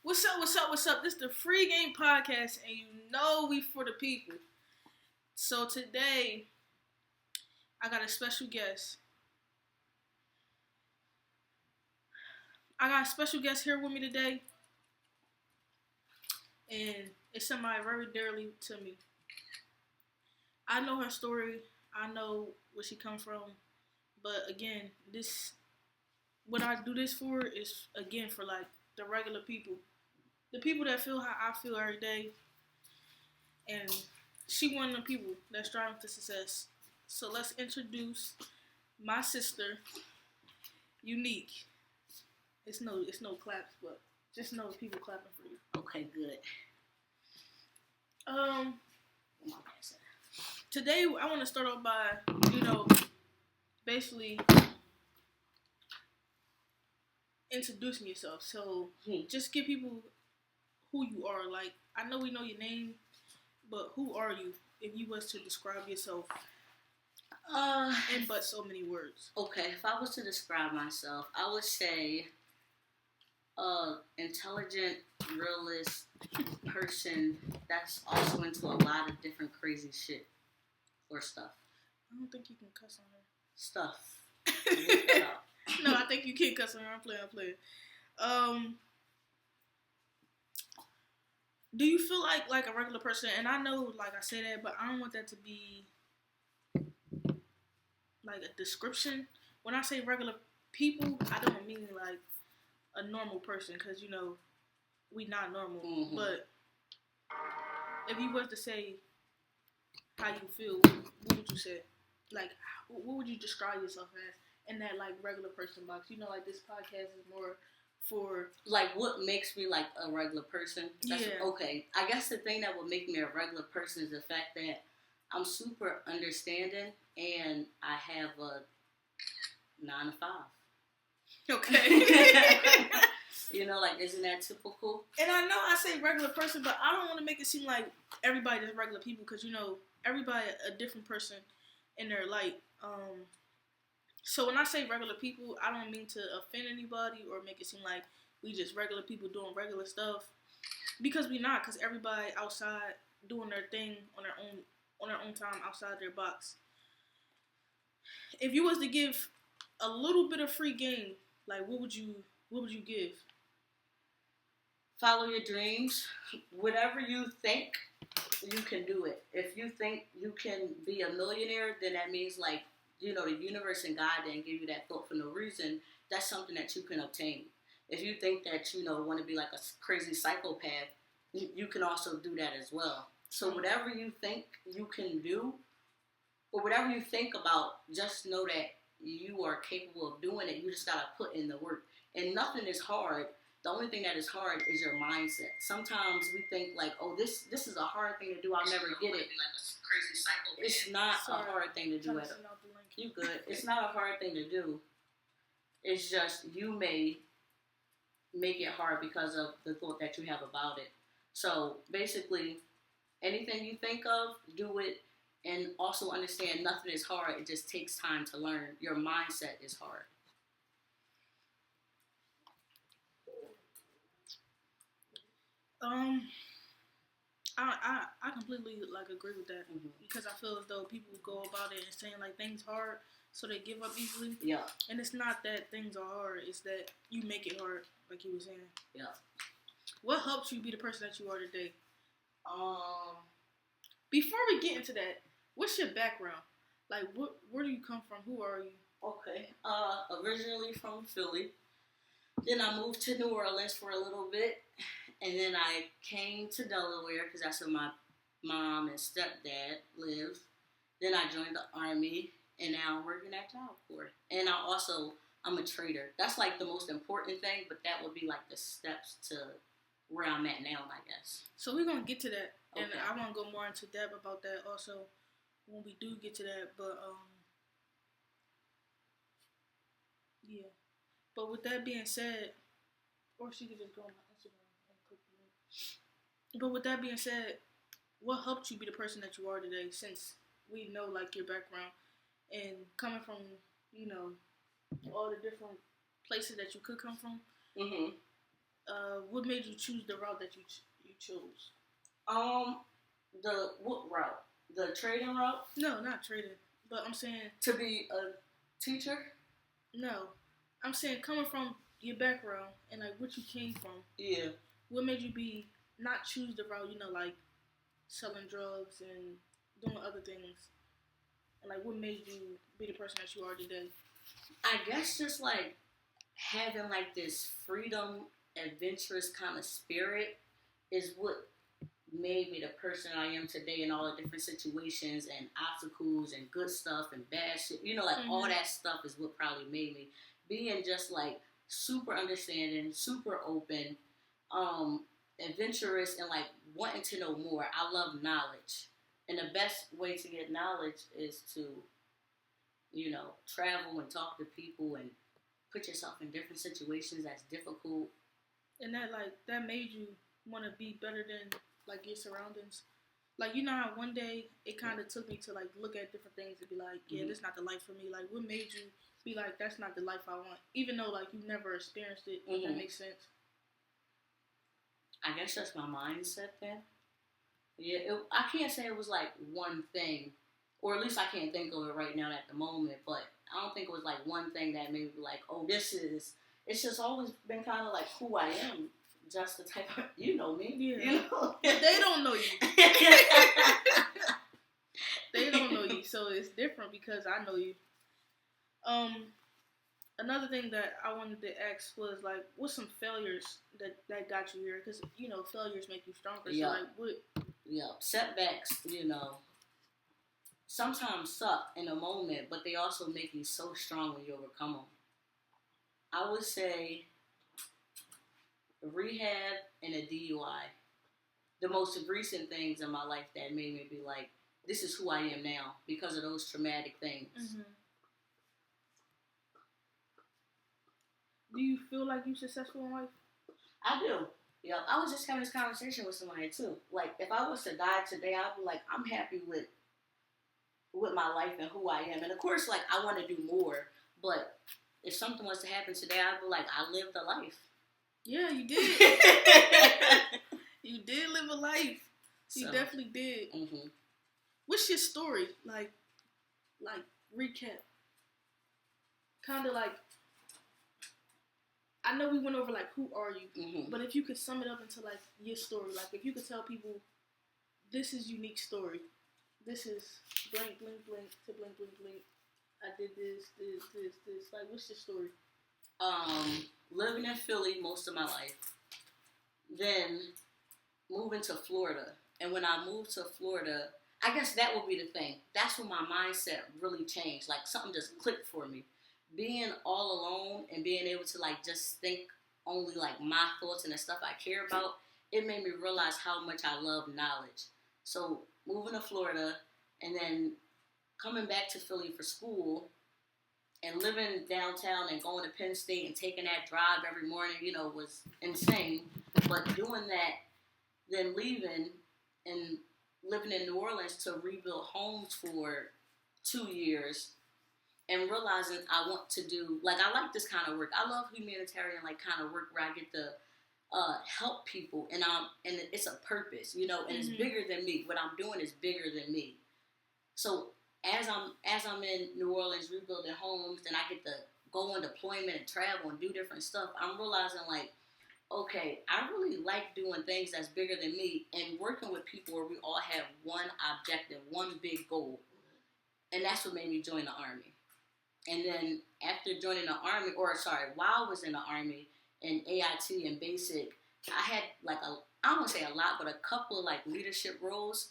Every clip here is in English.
What's up, what's up, what's up? This is the Free Game Podcast, and you know we for the people. So today, I got a special guest. I got a special guest here with me today, and it's somebody very dearly to me. I know her story. I know where she come from. But again, what I do this for is, again, for like the regular people. The people that feel how I feel every day. And she one of the people that's striving for success. So let's introduce my sister, Unique. It's no claps, but just know people clapping for you. Okay, good. Today I want to start off by, basically introducing yourself. So just give people who you are. Like, I know we know your name, but who are you if you was to describe yourself in but so many words? Okay, if I was to describe myself, I would say intelligent, realist person that's also into a lot of different crazy shit or stuff. I don't think you can cuss on her. Stuff. No, I think you can cuss on her. I'm playing. Do you feel like a regular person? And I know, like I say that, but I don't want that to be like a description. When I say regular people, I don't mean like a normal person, because we not normal. Mm-hmm. But if you was to say how you feel, what would you say? Like, what would you describe yourself as in that like regular person box? Like this podcast is more for like what makes me like a regular person. Okay, I guess the thing that would make me a regular person is the fact that I'm super understanding and I have a 9 to 5. Okay. Like, isn't that typical? And I know I say regular person, but I don't want to make it seem like everybody is regular people, because everybody a different person in their light. So when I say regular people, I don't mean to offend anybody or make it seem like we just regular people doing regular stuff, because we not. Because everybody outside doing their thing on their own time outside their box. If you was to give a little bit of free game, like what would you give? Follow your dreams. Whatever you think, you can do it. If you think you can be a millionaire, then that means the universe and God didn't give you that thought for no reason. That's something that you can obtain. If you think that want to be like a crazy psychopath, you can also do that as well. So whatever you think you can do, or whatever you think about, just know that you are capable of doing it. You just gotta put in the work. And nothing is hard. The only thing that is hard is your mindset. Sometimes we think like, oh, this is a hard thing to do. I'll never get it. It's not a hard thing to do. You good. It's not a hard thing to do. It's just you may make it hard because of the thought that you have about it. So basically, anything you think of, do it. And also understand nothing is hard. It just takes time to learn. Your mindset is hard. I completely agree with that, because I feel as though people go about it and saying like things hard, so they give up easily. Yeah. And it's not that things are hard; it's that you make it hard, like you were saying. Yeah. What helped you be the person that you are today? Before we get into that, what's your background? Like, where do you come from? Who are you? Okay. Originally from Philly. Then I moved to New Orleans for a little bit. And then I came to Delaware because that's where my mom and stepdad live. Then I joined the Army, and now I'm working at Job Corps. And I'm a trader. That's like the most important thing, but that would be like the steps to where I'm at now, I guess. So we're going to get to that. Okay. And I want to go more into depth about that also when we do get to that. But, yeah. But with that being said, or she could just go on my Instagram. But with that being said, what helped you be the person that you are today, since we know like your background and coming from, all the different places that you could come from? Mm-hmm. What made you choose the route that you chose? The what route? The trading route? No, not trading. But I'm saying to be a teacher. No, I'm saying coming from your background and like what you came from. Yeah. What made you not choose the route? Like selling drugs and doing other things. And like what made you be the person that you are today? I guess just like having like this freedom, adventurous kind of spirit is what made me the person I am today in all the different situations and obstacles and good stuff and bad shit. Like all that stuff is what probably made me being just like super understanding, super open, adventurous, and like wanting to know more. I love knowledge. And the best way to get knowledge is to, travel and talk to people and put yourself in different situations that's difficult. And that made you want to be better than like your surroundings. Like how one day it kind of took me to like look at different things and be like, yeah, this not the life for me. Like what made you be like, that's not the life I want, even though like you never experienced it. If that makes sense. I guess that's my mindset then. Yeah, I can't say it was like one thing, or at least I can't think of it right now at the moment. But I don't think it was like one thing that made me like, oh, this is. It's just always been kind of like who I am. Just the type of, me. Yeah. But they don't know you. They don't know you, so it's different because I know you. Another thing that I wanted to ask was like, what's some failures that got you here? Because failures make you stronger. Yeah. So like, what? Yeah, setbacks. Sometimes suck in a moment, but they also make you so strong when you overcome them. I would say rehab and a DUI. The most recent things in my life that made me be like, this is who I am now because of those traumatic things. Mm-hmm. Do you feel like you're successful in life? I do. Yeah, I was just having this conversation with somebody too. Like, if I was to die today, I'd be like, I'm happy with my life and who I am. And of course, like, I want to do more. But if something was to happen today, I'd be like, I lived a life. Yeah, you did. You did live a life. You definitely did. Mm-hmm. What's your story? Like recap. Kind of like, I know we went over like who are you, but if you could sum it up into like your story, like if you could tell people, this is unique story. This is blank, blank, blank to blank, blank, blank. I did this. Like, what's your story? Living in Philly most of my life. Then moving to Florida. And when I moved to Florida, I guess that would be the thing. That's when my mindset really changed. Like something just clicked for me. Being all alone and being able to like just think only like my thoughts and the stuff I care about, it made me realize how much I love knowledge. So moving to Florida and then coming back to Philly for school and living downtown and going to Penn State and taking that drive every morning, was insane. But doing that, then leaving and living in New Orleans to rebuild homes for 2 years and realizing I want to do, like, I like this kind of work. I love humanitarian, like, kind of work where I get to help people and it's a purpose, and it's bigger than me. What I'm doing is bigger than me. So as I'm in New Orleans rebuilding homes, and I get to go on deployment and travel and do different stuff, I'm realizing like, okay, I really like doing things that's bigger than me and working with people where we all have one objective, one big goal. And that's what made me join the Army. And then after joining the Army, while I was in the Army in AIT and basic, I had like I don't want to say a lot, but a couple of like leadership roles.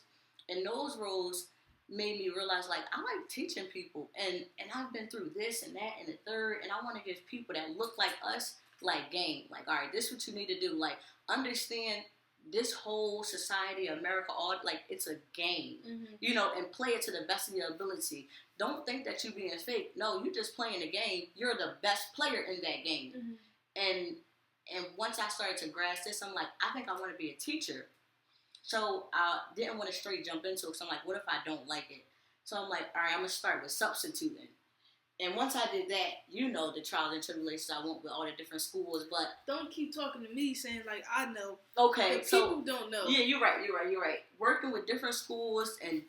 And those roles made me realize like I like teaching people. And I've been through this and that and the third. And I want to give people that look like us like game. Like, all right, this is what you need to do. Like, understand this whole society, America, all like it's a game, and play it to the best of your ability. Don't think that you're being fake. No, you're just playing the game. You're the best player in that game. And once I started to grasp this, I'm like, I think I want to be a teacher. So I didn't want to straight jump into it. So I'm like, what if I don't like it? So I'm like, all right, I'm gonna start with substituting. And once I did that, the trials and tribulations I went with all the different schools. But don't keep talking to me saying like I know. Okay, but so people don't know. Yeah, you're right. Working with different schools and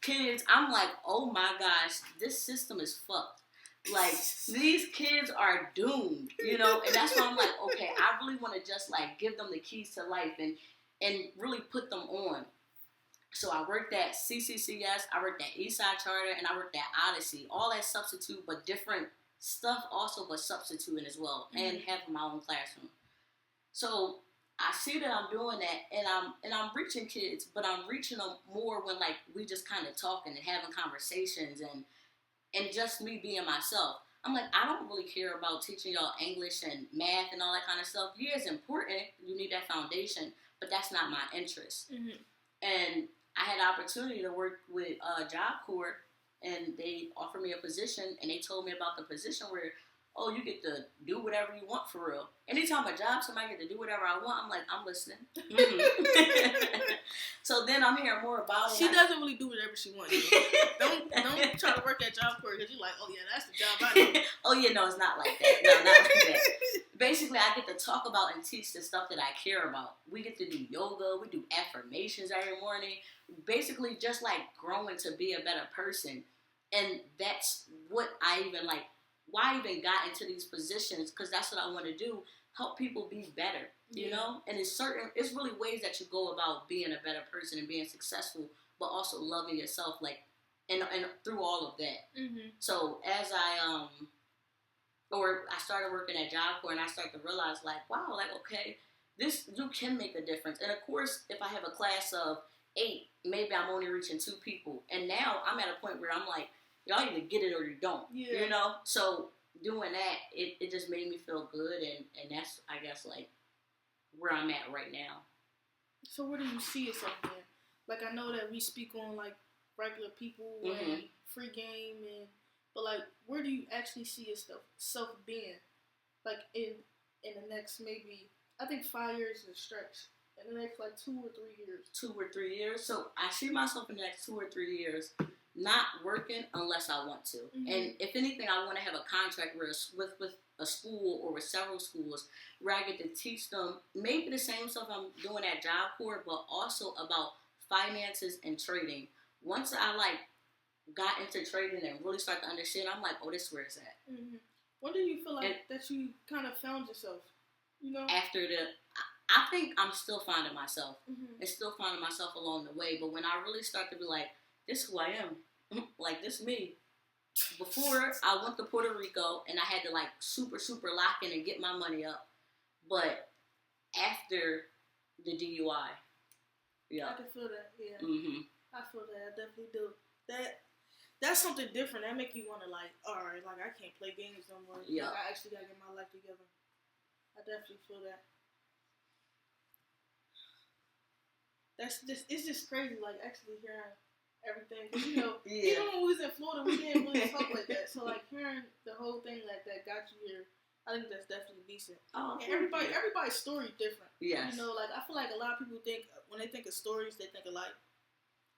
kids, I'm like, oh my gosh, this system is fucked. Like, these kids are doomed, and that's why I'm like, okay, I really want to just like give them the keys to life and really put them on. So I worked at CCCS, I worked at Eastside Charter, and I worked at Odyssey. All that substitute, but different stuff also, but substituting as well, and having my own classroom. So I see that I'm doing that, and I'm reaching kids, but I'm reaching them more when like we just kind of talking and having conversations and just me being myself. I'm like, I don't really care about teaching y'all English and math and all that kind of stuff. Yeah, it's important. You need that foundation, but that's not my interest. And I had the opportunity to work with Job Corps, and they offered me a position, and they told me about the position where, oh, you get to do whatever you want for real. Anytime a job, somebody get to do whatever I want, I'm like, I'm listening. So then I'm hearing more about it. She doesn't really do whatever she wants. Don't try to work at Job Corps because you're like, oh yeah, that's the job I do. Oh yeah, no, it's not like that. No, not like that. Basically, I get to talk about and teach the stuff that I care about. We get to do yoga. We do affirmations every morning. Basically, just like growing to be a better person. And that's what I even like. Why I even got into these positions? Because that's what I want to do. Help people be better, you know? And it's really ways that you go about being a better person and being successful, but also loving yourself, like, and through all of that. So as I started working at Job Corps, and I started to realize, like, wow, like, okay, you can make a difference. And of course, if I have a class of 8, maybe I'm only reaching 2 people. And now I'm at a point where I'm like, y'all either get it or you don't, you know? So doing that, it just made me feel good, and that's, I guess, like, where I'm at right now. So where do you see yourself then? Like, I know that we speak on, like, regular people and free game, but, like, where do you actually see yourself being? Like, in the next, maybe, I think 5 years is a stretch. In the next, like, 2 or 3 years. 2 or 3 years? So I see myself in the next 2 or 3 years not working unless I want to. And if anything, I want to have a contract with a school or with several schools where I get to teach them maybe the same stuff I'm doing at Job Corps, but also about finances and trading. Once I like got into trading and really start to understand, I'm like, oh, this is where it's at. When do you feel like that you kind of found yourself? You know, after I think I'm still finding myself and still finding myself along the way. But when I really start to be like, this is who I am. Like, this is me. Before, I went to Puerto Rico, and I had to, like, super, super lock in and get my money up. But after the DUI, I can feel that, I feel that. I definitely do. That's something different. That make you want to, like, all right, like, I can't play games no more. Like, I actually got to get my life together. I definitely feel that. It's just crazy, like, actually hearing everything. Cause, you know, even when we was in Florida, we didn't really talk like that. So, like, hearing the whole thing like that got you here, I think that's definitely decent. Oh, and everybody's story different. Yes. You know, like, I feel like a lot of people think, when they think of stories, they think of, like,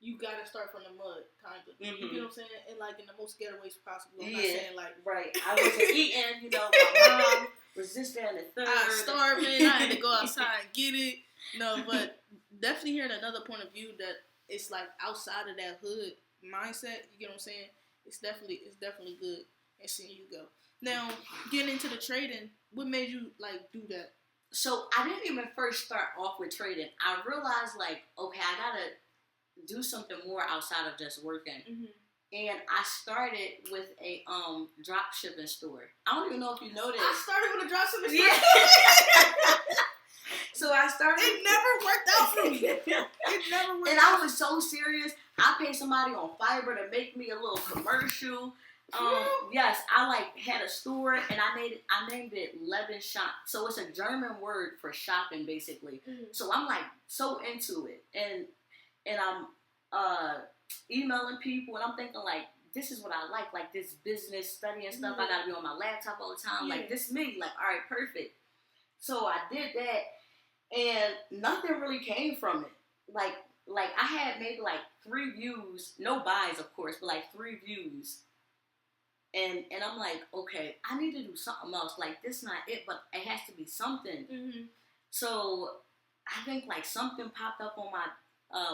you gotta start from the mud, kind of. You know what I'm saying? And, like, in the most ghetto ways possible. I'm not saying, like... Right. I wasn't eating, you know, my mom was this, that, and the third. I was starving. I had to go outside and get it. No, but definitely hearing another point of view that it's like outside of that hood mindset, you get what I'm saying? It's definitely good and seeing you go. Now, getting into the trading, what made you like do that? So I didn't even first start off with trading. I realized like, okay, I gotta do something more outside of just working. And I started with a drop shipping store. I don't even know if you know this. I started with a drop shipping store. So I started. It never worked out for me. It never worked out. And I was so serious. I paid somebody on Fiverr to make me a little commercial. Yes, I like had a store and I named it Leben Shop. So it's a German word for shopping, basically. So I'm like so into it, and I'm emailing people, and I'm thinking like, this is what I like this business studying stuff. I gotta be on my laptop all the time. Like, this me. Like, all right, perfect. So I did that, and nothing really came from it. Like I had maybe like 3 views, no buys, of course, but like 3 views. And I'm like, okay, I need to do something else. Like, this not it, but it has to be something. Mm-hmm. So I think like something popped up on my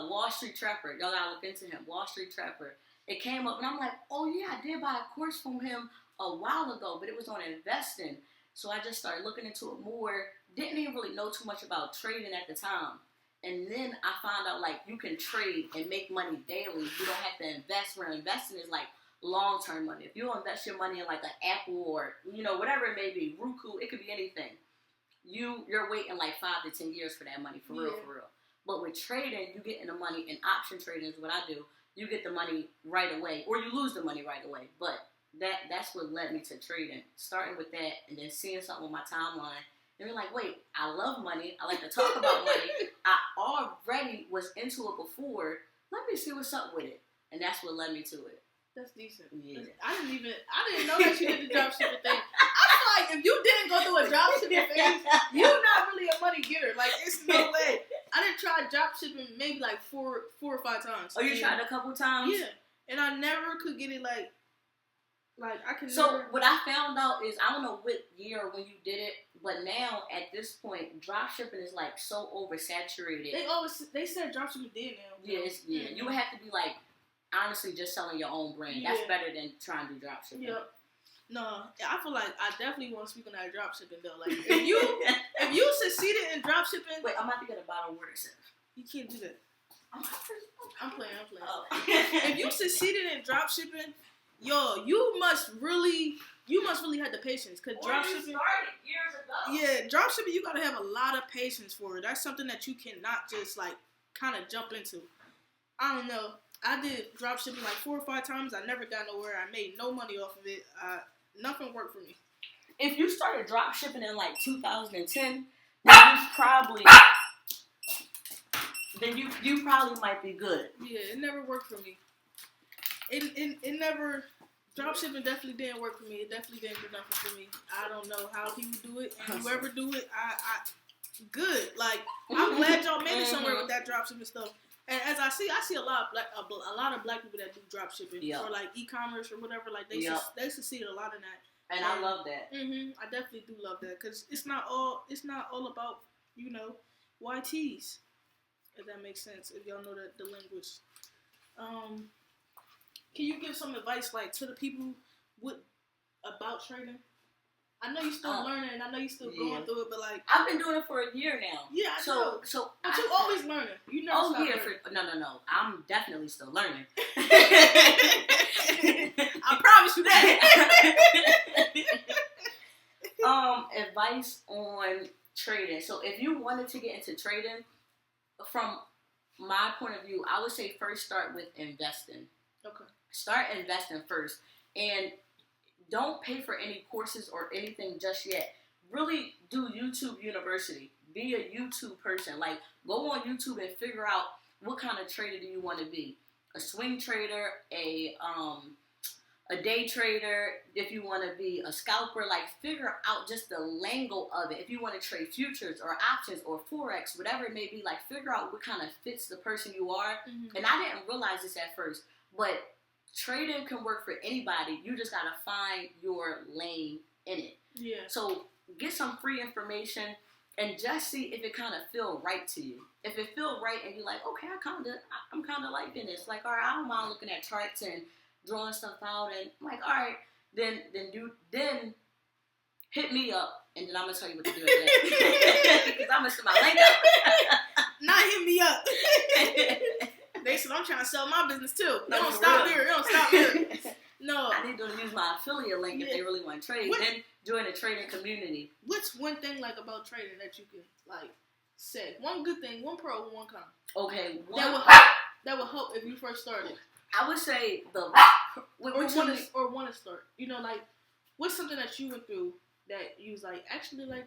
Wall Street Trapper. Y'all gotta look into him. Wall Street Trapper. It came up and I'm like, oh yeah, I did buy a course from him a while ago, but it was on investing. So I just started looking into it more. Didn't even really know too much about trading at the time. And then I found out like you can trade and make money daily. You don't have to invest. Where investing is like long-term money. If you invest your money in like an Apple or, you know, whatever it may be, Roku, it could be anything. You're waiting like 5 to 10 years for that money, for real. But with trading, you get in the money, and option trading is what I do. You get the money right away, or you lose the money right away. But that's what led me to trading. Starting with that, and then seeing something on my timeline, and being like, wait, I love money. I like to talk about money. I already was into it before. Let me see what's up with it. And that's what led me to it. That's decent. Yeah. I didn't know that you did the dropshipping thing. I feel like if you didn't go through a dropshipping phase, you're not really a money getter. Like, it's no way. I didn't try dropshipping maybe like four or 5 times. Oh, you tried a couple times? Yeah. And I never could get it like I could So never. what I found out is, I don't know what year or when you did it, but now at this point, dropshipping is like so oversaturated. They said dropshipping did now. Yes, yeah. Mm-hmm. You would have to be like, honestly, just selling your own brand. Yeah. That's better than trying to do dropshipping. Yep. No, I feel like I definitely want to speak on that dropshipping though. Like, if you succeeded in dropshipping, wait, I'm about to get a bottle of water. You can't do that. I'm playing. Oh. If you succeeded in dropshipping, yo, you must really have the patience. Cause dropshipping started years ago. Yeah, dropshipping, you gotta have a lot of patience for it. That's something that you cannot just like kind of jump into. I don't know. I did dropshipping like 4 or 5 times. I never got nowhere. I made no money off of it. Nothing worked for me. If you started dropshipping in like 2010, then you probably might be good. Yeah, it never worked for me. It never. Dropshipping definitely didn't work for me. It definitely didn't do nothing for me. I don't know how people do it. And whoever do it, I good. Like, I'm glad y'all made it somewhere with that dropshipping stuff. And as I see a lot of black people that do dropshipping or like e-commerce or whatever. Like they succeeded a lot in that. And I love that. I definitely do love that because it's not all about YTs. If that makes sense, if y'all know the language. Can you give some advice like to the people about trading? I know you're still learning, and I know you're still going through it, but like I've been doing it for a year now. Yeah, I know. But you always learning. You never stop learning. No. I'm definitely still learning. I promise you that. Advice on trading. So if you wanted to get into trading, from my point of view, I would say first start with investing. Okay. Start investing first, and don't pay for any courses or anything just yet. Really do YouTube University. Be a YouTube person. Like, go on YouTube and figure out what kind of trader do you want to be. A swing trader, a day trader, if you want to be a scalper. Like, figure out just the lingo of it. If you want to trade futures or options or Forex, whatever it may be, like, figure out what kind of fits the person you are. Mm-hmm. And I didn't realize this at first, but trading can work for anybody. You just gotta find your lane in it. Yeah. So get some free information and just see if it kind of feel right to you. If it feel right and you're like, okay, I'm kind of liking this. Like, all right, I don't mind looking at charts and drawing stuff out, and I'm like, all right, then hit me up, and then I'm gonna tell you what to do with that. Because I'm gonna send my link up. Not hit me up. They said I'm trying to sell my business too. They don't stop there. No. I need them to use my affiliate link if they really want to trade. Then join the trading community. What's one thing like about trading that you can like say? One good thing, one pro, one con. Okay. That would help if you first started. I would say want to start. You know, like what's something that you went through that you was like actually like.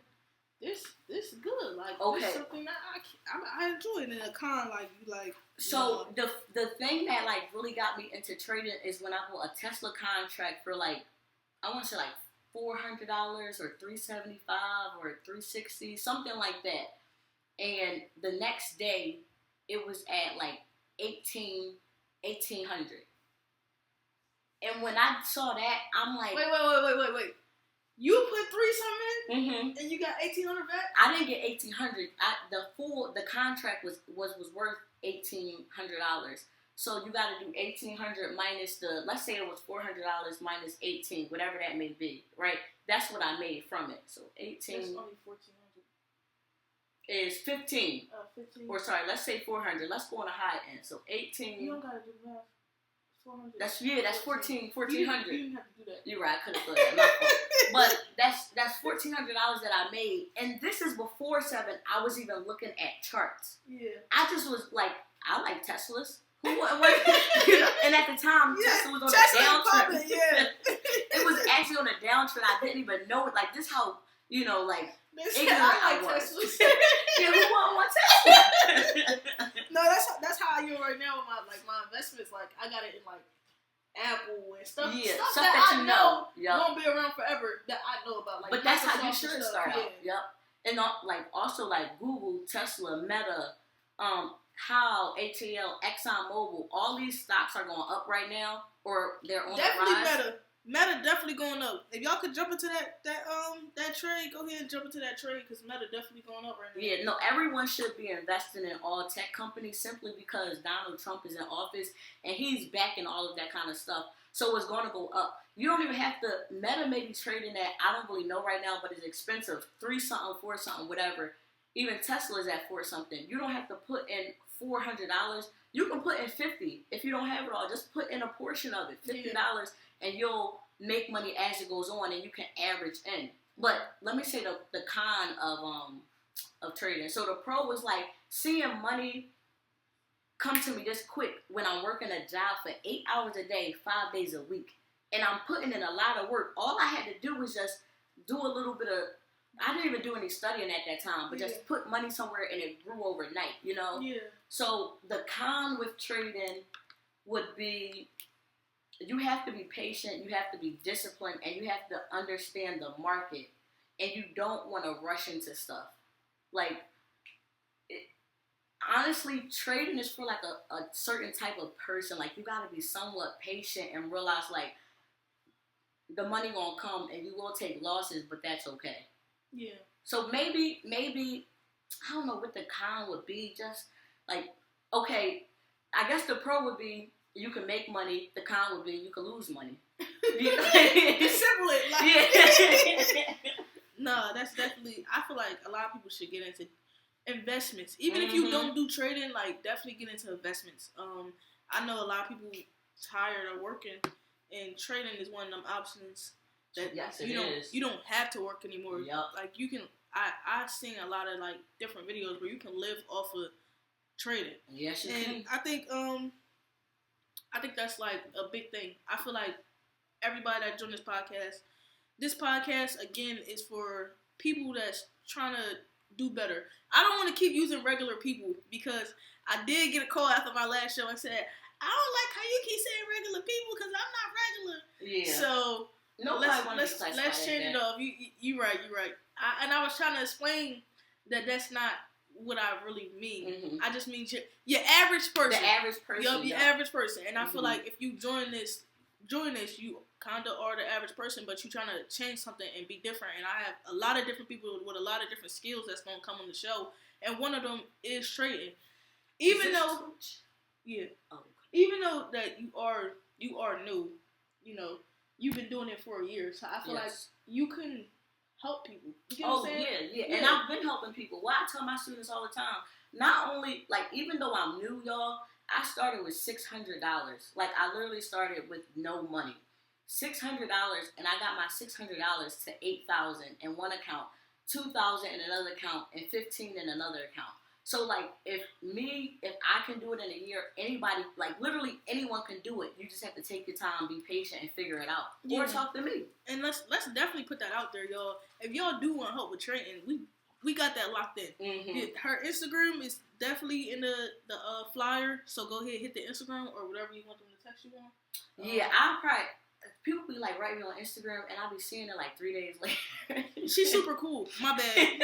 This is good. Like, this is something that I enjoy. And then a con, like, you like. So, the thing that, like, really got me into trading is when I bought a Tesla contract for, like, I want to say, like, $400 or $375 or $360, something like that. And the next day, it was at, like, 1800. And when I saw that, I'm like, wait. You put 3 something in, and you got 1,800 back. I didn't get 1,800. The contract was worth $1,800. So you got to do 1,800 minus let's say it was $400 minus 18, whatever that may be, right? That's what I made from it. So 18. That's only 1,400. Is 15. 15. Or sorry, let's say 400. Let's go on the high end. So 18. You don't gotta do math. 400. That's 1,400. You didn't have to do that. You're right. I could have done that. My fault. But that's $1,400 that I made, and this is before 7. I was even looking at charts. Yeah. I just was like, I like Teslas. Who? And at the time, Tesla was on a downtrend. It was actually on a downtrend. I didn't even know it. Like this, how like. Ignorant I was. Yeah, who want one Tesla? No, that's how I am right now with my investments. Like I got it in like Apple and stuff. Yeah, stuff that I you know won't be around forever. That I know about. Like, but that's how you should stuff, start out. Yep. And also Google, Tesla, Meta, how ATL, ExxonMobil, all these stocks are going up right now, or they're on the rise. Meta definitely going up. If y'all could jump into that trade, go ahead and jump into that trade because Meta definitely going up right now. Yeah, no, everyone should be investing in all tech companies simply because Donald Trump is in office and he's backing all of that kind of stuff. So it's going to go up. You don't even have to. Meta may be trading at, I don't really know right now, but it's expensive, 3 something, 4 something, whatever. Even Tesla is at 4 something. You don't have to put in $400. You can put in $50 if you don't have it all. Just put in a portion of it, $50. Yeah. And you'll make money as it goes on, and you can average in. But let me say the con of trading. So the pro was like seeing money come to me this quick when I'm working a job for 8 hours a day, 5 days a week, and I'm putting in a lot of work. All I had to do was just do a little bit of. I didn't even do any studying at that time, but just put money somewhere and it grew overnight. Yeah. So the con with trading would be. You have to be patient, you have to be disciplined, and you have to understand the market. And you don't want to rush into stuff. Honestly, trading is for like a certain type of person. Like, you got to be somewhat patient and realize, like, the money gonna come and you will take losses, but that's okay. Yeah. So maybe, I don't know what the con would be. Just, like, okay, I guess the pro would be, you can make money. The con would be you can lose money. It's simple. No, that's definitely. I feel like a lot of people should get into investments. Even if you don't do trading, like definitely get into investments. I know a lot of people tired of working, and trading is one of them options that you don't have to work anymore. Yep. Like you can. I've seen a lot of like different videos where you can live off of trading. Yes, you can. And I think that's like a big thing. I feel like everybody that joined this podcast again is for people that's trying to do better. I don't want to keep using regular people because I did get a call after my last show and said, I don't like how you keep saying regular people because I'm not regular. Yeah. So let's change it up. You right. I was trying to explain that that's not what I really mean. Mm-hmm. I just mean your average person. The average person. Your average person. And I feel like if you join this, you kind of are the average person, but you're trying to change something and be different. And I have a lot of different people with a lot of different skills that's going to come on the show. And one of them is trading. Even though that you are new, you've been doing it for a year. So I feel like you can help people. You get what I'm saying? Yeah. And I've been helping people. Well, I tell my students all the time, not only, like, even though I'm new, y'all, I started with $600. Like, I literally started with no money. $600, and I got my $600 to $8,000 in one account, $2,000 in another account, and $15,000 in another account. So, like, if I can do it in a year, anybody, like, literally anyone can do it. You just have to take your time, be patient, and figure it out. Yeah. Or talk to me. And let's definitely put that out there, y'all. If y'all do want help with trading, we got that locked in. Mm-hmm. Her Instagram is definitely in the flyer, so go ahead, hit the Instagram or whatever you want them to text you on. Yeah, I'll probably... People be like writing me on Instagram, and I'll be seeing it like 3 days later. She's super cool. My bad.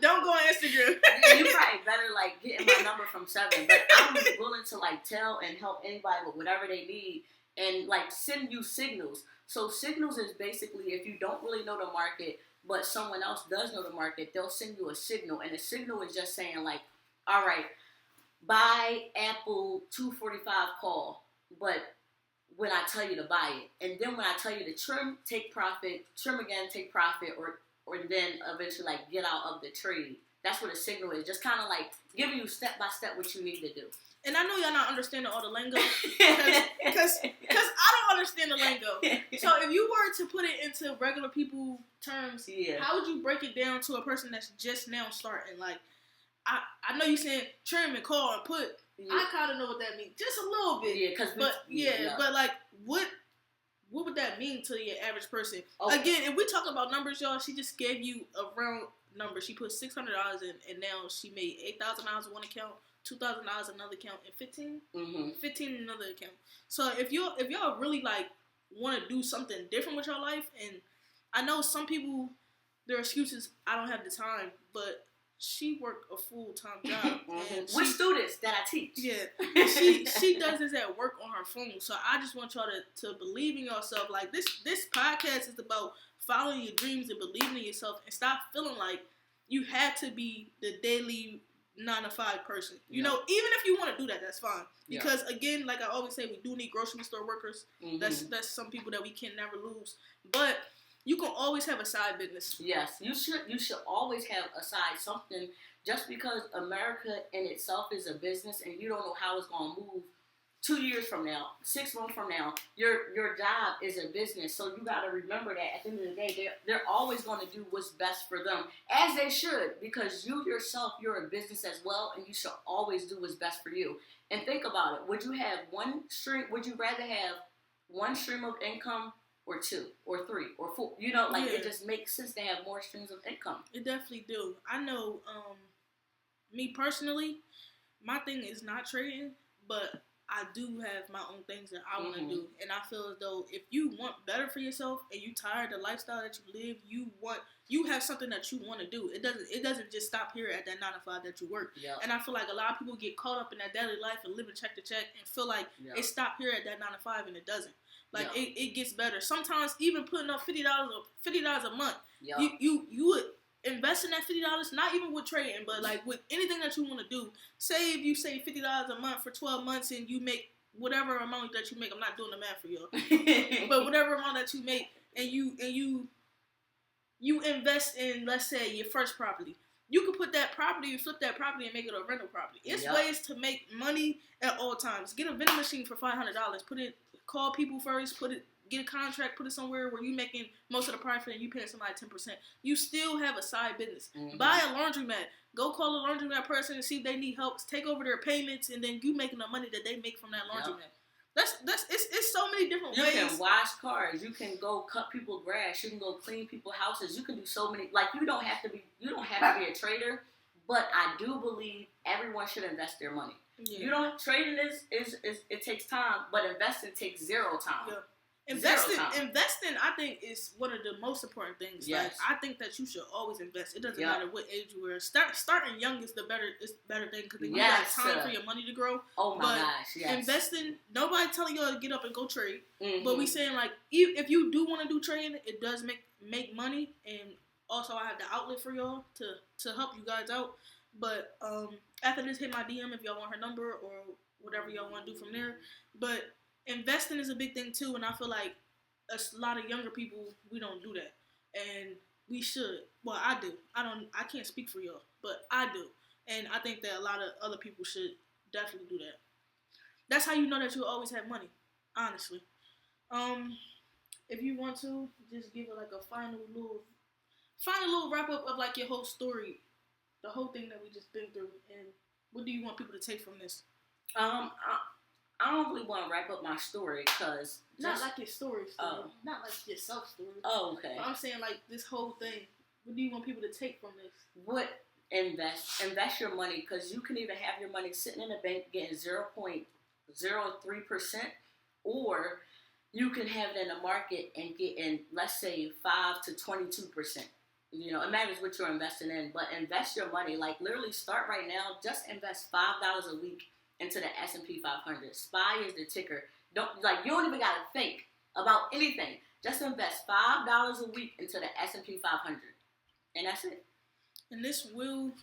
don't go on Instagram. Yeah, you probably better like getting my number from 7. But I'm willing to like tell and help anybody with whatever they need. and like send you signals. So signals is basically if you don't really know the market, but someone else does know the market, they'll send you a signal, and the signal is just saying like, all right, buy Apple 245 call, but when I tell you to buy it, and then when I tell you to trim, take profit, trim again, take profit, or then eventually like get out of the trade. That's what a signal is. Just kind of like giving you step by step what you need to do. And I know y'all not understanding all the lingo because I don't understand the lingo. So if you were to put it into regular people terms, how would you break it down to a person that's just now starting? Like, I know you saying trim and call and put. Yeah. I kind of know what that means, just a little bit. Yeah, but like, what would that mean to your average person? Okay. Again, if we talk about numbers, y'all, she just gave you a round number. She put $600 in, and now she made $8,000 in one account, $2,000 another account, and 15 in another account. So if y'all really like want to do something different with your life, and I know some people, their excuses, I don't have the time, but she worked a full-time job with students that I teach. Yeah, she does this at work on her phone. So I just want y'all to believe in yourself. Like this podcast is about following your dreams and believing in yourself, and stop feeling like you have to be the daily 9-to-5 person. You know, even if you want to do that, that's fine. Because again, like I always say, we do need grocery store workers. That's some people that we can never lose. But you can always have a side business. Yes, you should always have a side something. Just because America in itself is a business and you don't know how it's going to move 2 years from now, 6 months from now, your job is a business. So you got to remember that at the end of the day, they're always going to do what's best for them, as they should, because you yourself, you're a business as well, and you should always do what's best for you. And think about it. Would you have one stream? Would you rather have one stream of income, or 2, or 3, or 4? You know, like it just makes sense to have more streams of income. It definitely do. I know, me personally, my thing is not trading, but I do have my own things that I want to do. And I feel as though if you want better for yourself and you tired of the lifestyle that you live, you have something that you want to do. It doesn't just stop here at that 9-to-5 that you work. Yep. And I feel like a lot of people get caught up in that daily life and living check to check and feel like it stopped here at that 9-to-5, and it doesn't. Like it gets better. Sometimes even putting up $50 a month, you would invest in that $50, not even with trading, but like with anything that you want to do. Say if you save $50 a month for 12 months and you make whatever amount that you make, I'm not doing the math for y'all, but whatever amount that you make, and you invest in, let's say, your first property. You can put that property, flip that property, and make it a rental property. It's ways to make money at all times. Get a vending machine for $500. Call people first. Get a contract. Put it somewhere where you making most of the profit and you paying somebody 10%. You still have a side business. Buy a laundromat. Go call a laundromat person and see if they need help. Take over their payments, and then you making the money that they make from that laundromat. It's so many different ways. You can wash cars. You can go cut people's grass. You can go clean people's houses. You can do so many. Like you don't have to be a trader, but I do believe everyone should invest their money. Yeah. You don't trading is it takes time, but investing takes zero time. Yeah. Investing, I think, is one of the most important things. Yes. Like, I think that you should always invest. It doesn't matter what age you are. Starting young is the better thing, because then you got time for your money to grow. Oh my gosh, yes. Investing, nobody telling you to get up and go trade. But we saying, like, if you do want to do trading, it does make money, and also I have the outlet for y'all to help you guys out. But after this, hit my DM if y'all want her number or whatever y'all want to do from there. But investing is a big thing too, and I feel like a lot of younger people, we don't do that, and we should. Well, I do. I can't speak for y'all, but I do, and I think that a lot of other people should definitely do that. That's how you know that you'll always have money, honestly. If you want to, just give it like a final little wrap up of like your whole story, the whole thing that we just been through, and what do you want people to take from this? I don't really want to wrap up my story, because not like your story, not like your self story. Oh, okay. But I'm saying like this whole thing. What do you want people to take from this? Invest your money, because you can either have your money sitting in a bank getting 0.03%, or you can have it in the market and getting, let's say, 5 to 22%. You know, it matters what you're investing in, but invest your money. Like literally, start right now. Just invest $5 a week into the S&P 500. SPY is the ticker. You don't even gotta think about anything. Just invest $5 a week into the S&P 500, and that's it. And this will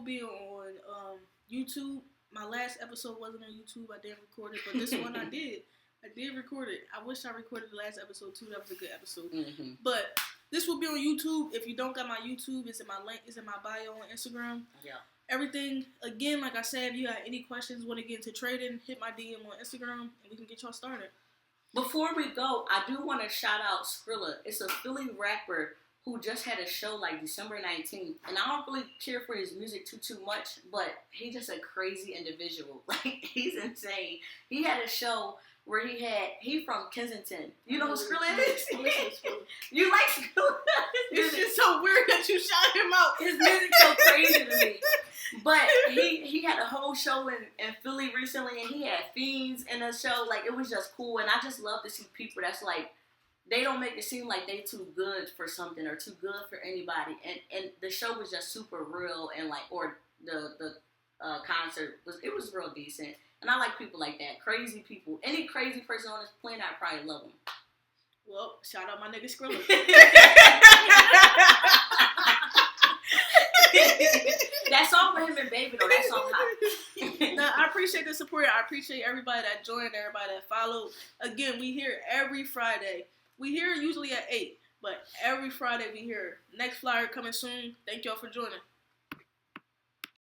be on YouTube. My last episode wasn't on YouTube. I didn't record it, but this one I did. I did record it. I wish I recorded the last episode too. That was a good episode. Mm-hmm. But this will be on YouTube. If you don't got my YouTube, it's in my link. It's in my bio on Instagram. Yeah. Everything, again, like I said, if you have any questions, want to get into trading, hit my DM on Instagram, and we can get y'all started. Before we go, I do want to shout out Skrilla. It's a Philly rapper who just had a show like December 19th. And I don't really care for his music too much, but he's just a crazy individual. Like, he's insane. He had a show where he from Kensington. You know who Skrilla is? You like Skrilla? It's just so weird that you shout him out. His music's so crazy to me. But he had a whole show in Philly recently, and he had Fiends in the show. Like, it was just cool. And I just love to see people that's like, they don't make it seem like they too good for something or too good for anybody. And the show was just super real, and like, or the concert was real decent. And I like people like that. Crazy people. Any crazy person on this planet, I probably love them. Well, shout out my nigga Skrilla. That song with him and Baby, though, that song hot. Now, I appreciate the support. I appreciate everybody that joined, everybody that followed. Again, we here every Friday. We here usually at 8, but every Friday we here. Next flyer coming soon. Thank y'all for joining.